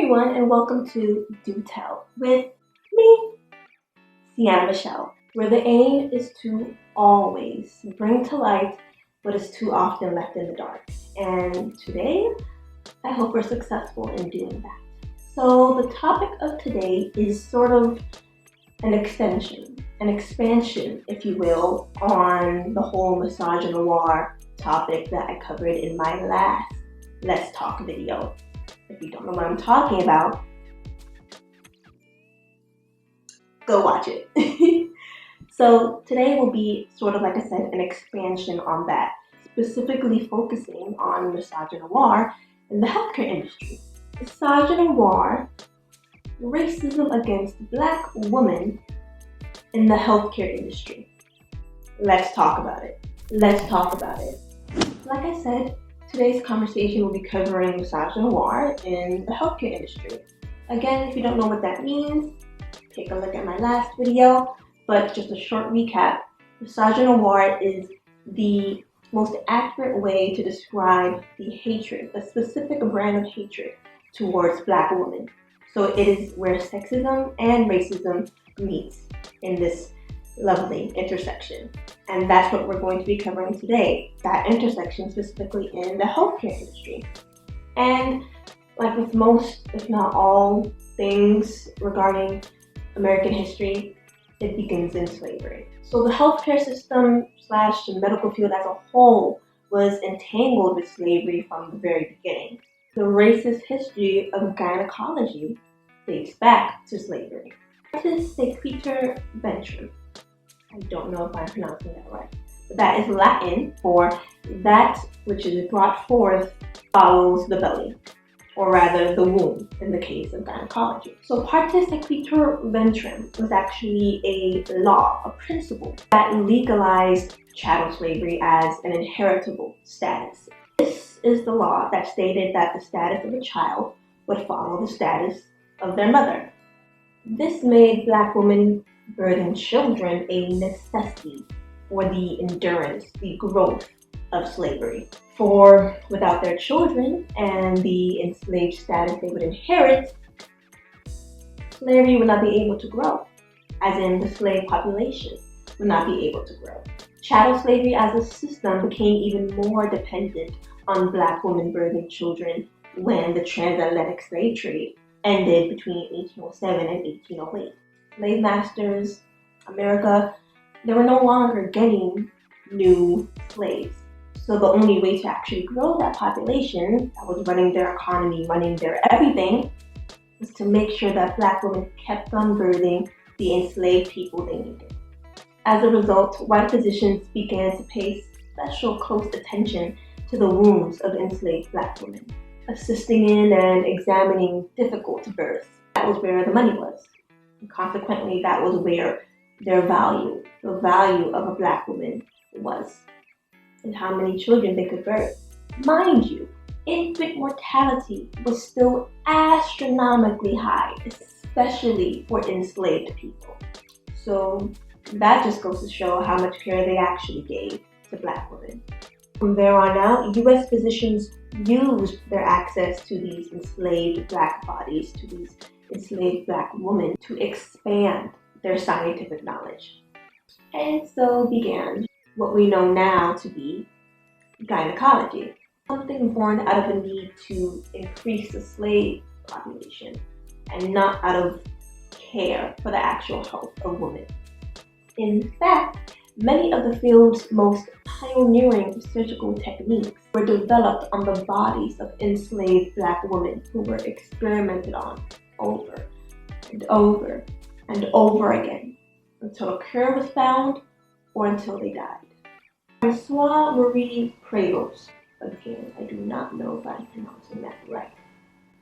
everyone, and welcome to Do Tell with me, Sienna Michelle, where the aim is to always bring to light what is too often left in the dark. And today, I hope we're successful in doing that. So the topic of today is sort of an expansion, if you will, on the whole misogynoir topic that I covered in my last Let's Talk video. If you don't know what I'm talking about, go watch it. So today will be sort of, like I said, an expansion on that, specifically focusing on misogynoir in the healthcare industry. Misogynoir, racism against Black women in the healthcare industry. Let's talk about it. Like I said, today's conversation will be covering misogynoir in the healthcare industry. Again, if you don't know what that means, take a look at my last video, but just a short recap. Misogynoir is the most accurate way to describe the hatred, a specific brand of hatred towards Black women. So it is where sexism and racism meets in this lovely intersection. And that's what we're going to be covering today, that intersection specifically in the healthcare industry. And like with most, if not all, things regarding American history, it begins in slavery. So the healthcare system / the medical field as a whole was entangled with slavery from the very beginning. The racist history of gynecology dates back to slavery. Mistreating. I don't know if I'm pronouncing that right, but that is Latin for that which is brought forth follows the belly, or rather the womb in the case of gynecology. So Partis Sequitur Ventrum was actually a law, a principle that legalized chattel slavery as an inheritable status. This is the law that stated that the status of a child would follow the status of their mother. This made Black women birthing children a necessity for the endurance, the growth of slavery. For without their children and the enslaved status they would inherit, slavery would not be able to grow, as in the slave population would not be able to grow. Chattel slavery as a system became even more dependent on Black women birthing children when the transatlantic slave trade ended between 1807 and 1808. Slave masters, America, they were no longer getting new slaves. So the only way to actually grow that population that was running their economy, running their everything, was to make sure that Black women kept on birthing the enslaved people they needed. As a result, white physicians began to pay special close attention to the wombs of enslaved Black women, assisting in and examining difficult births. That was where the money was. And consequently, that was where their value, the value of a Black woman was, and how many children they could birth. Mind you, infant mortality was still astronomically high, especially for enslaved people. So that just goes to show how much care they actually gave to Black women. From there on out, U.S. physicians used their access to these enslaved Black bodies, to these enslaved Black women, to expand their scientific knowledge. And so began what we know now to be gynecology, something born out of a need to increase the slave population and not out of care for the actual health of women. In fact, many of the field's most pioneering surgical techniques were developed on the bodies of enslaved Black women who were experimented on over and over and over again until a cure was found or until they died. François Marie Prévost, again, I do not know if I'm pronouncing that right,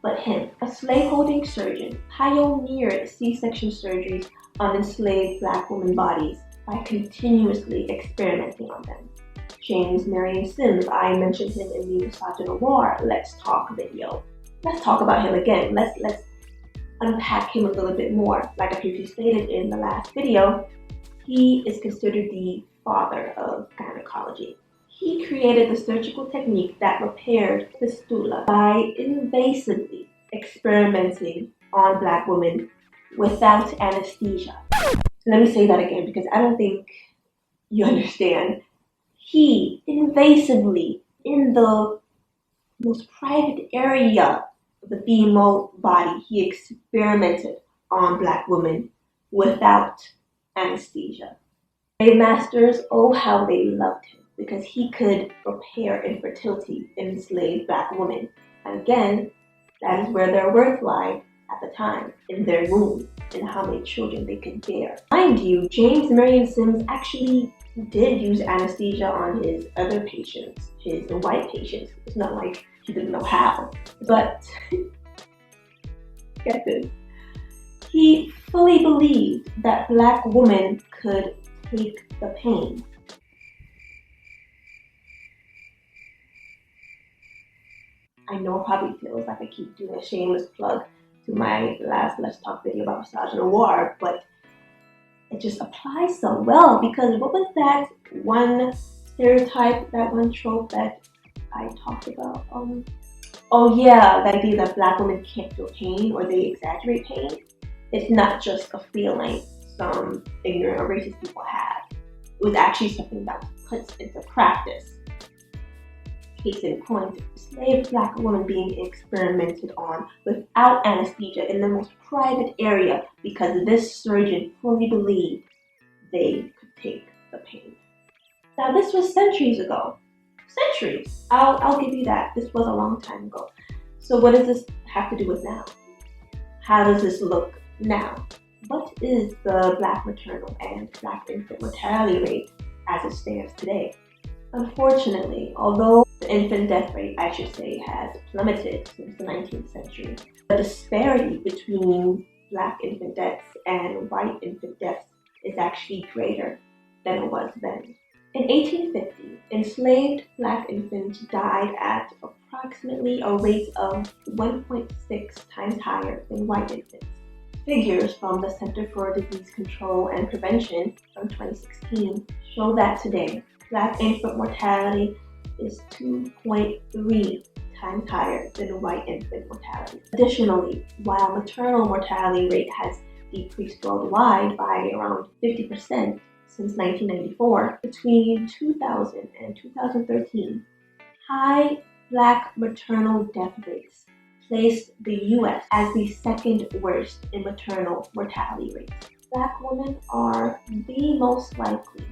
but him, a slaveholding surgeon, pioneered C-section surgeries on enslaved Black women bodies by continuously experimenting on them. James Marion Sims, I mentioned him in the Misogynoir Let's Talk video. Let's talk about him again. Let's unpack him a little bit more. Like I previously stated in the last video, he is considered the father of gynecology. He created the surgical technique that repaired fistula by invasively experimenting on Black women without anesthesia. Let me say that again because I don't think you understand. He invasively, in the most private area of the female body, he experimented on Black women without anesthesia. Grave masters, oh how they loved him because he could repair infertility in enslaved Black women. And again, that is where their worth lied at the time, in their womb, and how many children they could bear. Mind you, James Marion Sims actually did use anesthesia on his other patients, his white patients. It's not like he didn't know how. But, get this, he fully believed that Black women could take the pain. I know it probably feels like I keep doing a shameless plug to my last Let's Talk video about misogynoir, but it just applies so well because what was that one stereotype, that one trope that I talked about? Oh yeah, the idea that Black women can't feel pain or they exaggerate pain. It's not just a feeling some ignorant or racist people have. It was actually something that was put into practice. Case in point, enslaved Black women being experimented on without anesthesia in the most private area because this surgeon fully believed they could take the pain. Now this was centuries ago. Centuries. I'll give you that. This was a long time ago. So what does this have to do with now? How does this look now? What is the Black maternal and Black infant mortality rate as it stands today? Unfortunately, although the infant death rate, I should say, has plummeted since the 19th century, the disparity between Black infant deaths and white infant deaths is actually greater than it was then. In 1850, enslaved Black infants died at approximately a rate of 1.6 times higher than white infants. Figures from the Center for Disease Control and Prevention from 2016 show that today, Black infant mortality is 2.3 times higher than white infant mortality. Additionally, while maternal mortality rate has decreased worldwide by around 50% since 1994, between 2000 and 2013, high Black maternal death rates placed the U.S. as the second worst in maternal mortality rates. Black women are the most likely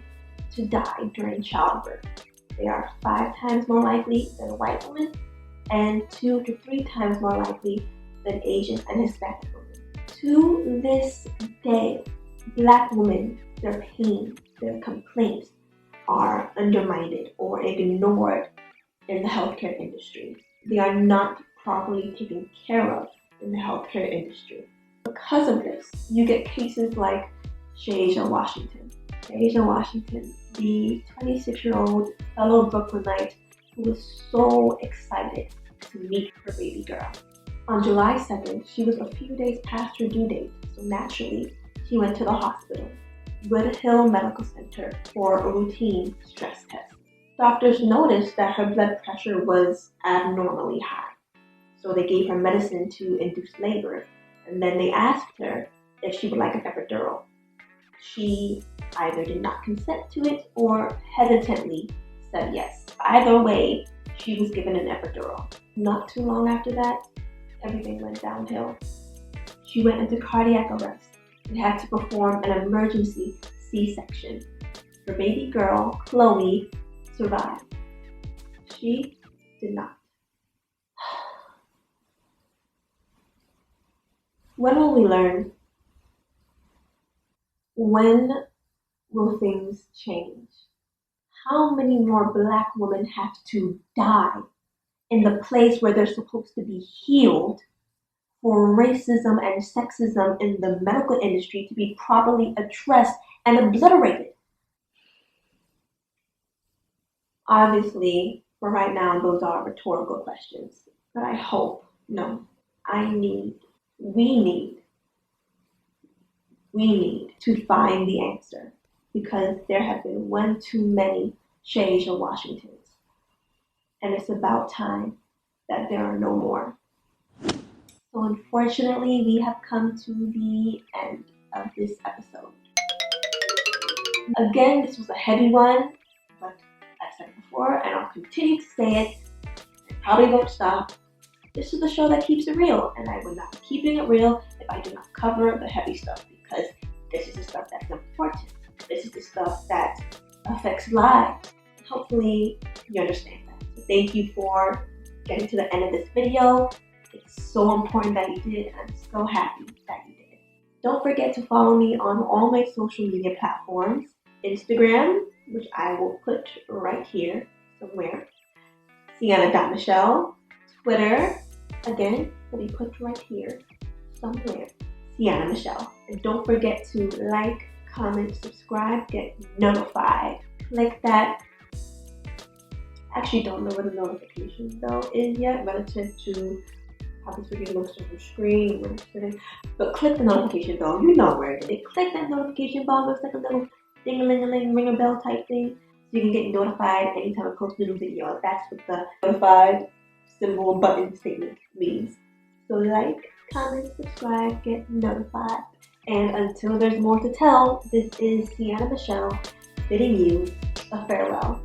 to die during childbirth. They are 5 times more likely than white women and 2 to 3 times more likely than Asian and Hispanic women. To this day, Black women, their pain, their complaints are undermined or ignored in the healthcare industry. They are not properly taken care of in the healthcare industry. Because of this, you get cases like Shasia Washington. Shasia Washington, the 26-year-old fellow Brooklynite who was so excited to meet her baby girl. On July 2nd, she was a few days past her due date, so naturally, she went to the hospital, Wood Hill Medical Center, for a routine stress test. Doctors noticed that her blood pressure was abnormally high, so they gave her medicine to induce labor, and then they asked her if she would like an epidural. She either did not consent to it or hesitantly said yes. Either way, she was given an epidural. Not too long after that, everything went downhill. She went into cardiac arrest and had to perform an emergency C-section. Her baby girl, Chloe, survived. She did not. When will we learn? When will things change? How many more Black women have to die in the place where they're supposed to be healed for racism and sexism in the medical industry to be properly addressed and obliterated? Obviously, for right now, those are rhetorical questions. But I hope, no, we need to find the answer, because there have been one too many Shasia Washingtons, and it's about time that there are no more. So unfortunately, we have come to the end of this episode. Again, this was a heavy one, but I've said it before and I'll continue to say it. I probably won't stop. This is the show that keeps it real, and I would not be keeping it real if I do not cover the heavy stuff, because this is the stuff that's important. This is the stuff that affects lives. Hopefully you understand that. So thank you for getting to the end of this video. It's so important that you did, and I'm so happy that you did. Don't forget to follow me on all my social media platforms. Instagram, which I will put right here somewhere, Sienna.Michelle. Twitter, again, will be put right here somewhere, Sienna Michelle. And don't forget to like, comment, subscribe, get notified. Click that. Actually, don't know what the notification bell is yet relative to how this video looks on the screen. But click the notification bell. You know where it is. Click that notification bell. It looks like a little ding-a-ling-a-ling, ring a bell type thing, so you can get notified anytime I post a new video. That's what the notified symbol button statement means. So like, comment, subscribe, get notified. And until there's more to tell, this is Sienna Michelle bidding you a farewell.